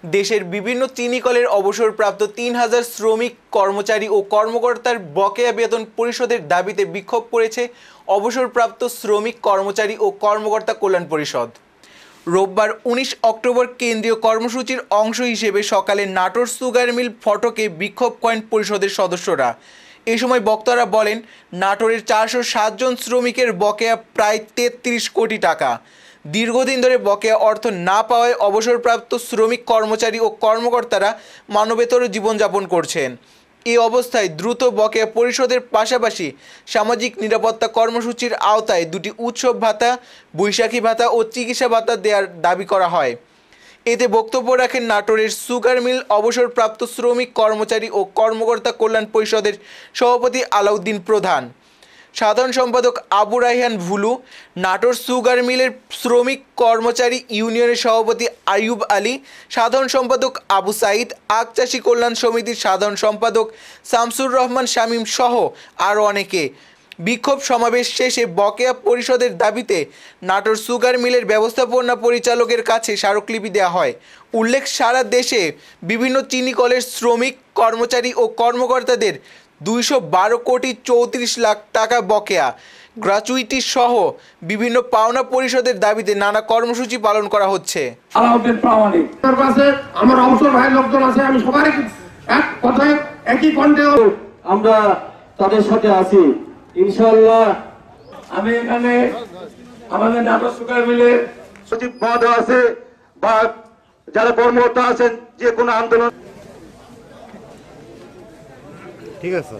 দেশের বিভিন্ন চিনি কলের অবসরপ্রাপ্ত ৩,০০০ শ্রমিক কর্মচারী ও কর্মকর্তার বকেয়া বেতন পরিশোধের দাবিতে বিক্ষোভ করেছে অবসরপ্রাপ্ত শ্রমিক কর্মচারী ও কর্মকর্তা কল্যাণ পরিষদ। রোববার ১৯ অক্টোবর কেন্দ্রীয় কর্মসূচির অংশ হিসেবে সকালে নাটোর সুগার মিল ফটকে বিক্ষোভ করেন পরিষদের সদস্যরা। এ সময় বক্তারা বলেন, নাটোরের ৪০৭ জন শ্রমিকের বকেয়া প্রায় ৩৩ কোটি টাকা। দীর্ঘদিন ধরে বকেয়া অর্থ না পাওয়ায় অবসরপ্রাপ্ত শ্রমিক কর্মচারী ও কর্মকর্তারা মানবেতর জীবনযাপন করছেন। এই অবস্থায় দ্রুত বকেয়া পরিশোধের পাশাপাশি সামাজিক নিরাপত্তা কর্মসূচির আওতায় দুটি উৎসব ভাতা, বৈশাখী ভাতা ও চিকিৎসা ভাতা দেওয়ার দাবি করা হয়। এতে বক্তব্য রাখেন নাটোরের সুগার মিল অবসরপ্রাপ্ত শ্রমিক কর্মচারী ও কর্মকর্তা কল্যাণ পরিষদের সভাপতি আলাউদ্দিন প্রধান, সাধারণ সম্পাদক আবু রায়হান ভুলু, নাটোর সুগার মিলের শ্রমিক কর্মচারী ইউনিয়নের সভাপতি আইয়ুব আলী, সাধারণ সম্পাদক আবু সাইদ, আখ চাষী কল্যাণ সমিতির সাধারণ সম্পাদক শামসুর রহমান শামীম সহ আরও অনেকে। বিক্ষোভ সমাবেশ শেষে বকেয়া পরিশোধের দাবিতে নাটোর সুগার মিলের ব্যবস্থাপনা পরিচালকের কাছে স্মারকলিপি দেওয়া হয়। উল্লেখ, সারা দেশে বিভিন্ন চিনি কলের শ্রমিক কর্মচারী ও কর্মকর্তাদের ২১২ কোটি ৩৪ লাখ টাকা বকেয়া, গ্র্যাচুইটি সহ বিভিন্ন পাওনা পরিশোধের দাবিতে নানা কর্মসূচি পালন করা হচ্ছে। আলাউদ্দিন প্রামাণিক আমার অবসর ভাই লোকজন আছে, আমি সবাই এক কথায় একই কণ্ঠে আমরা তাদের সাথে আছি ইনশাআল্লাহ। আমি এখানে আমাদের নাটোর সুগার মিলের সচিব মহোদয় আছে বা যারা কর্মকর্তা আছেন, যে কোনো আন্দোলন ঠিক আছে।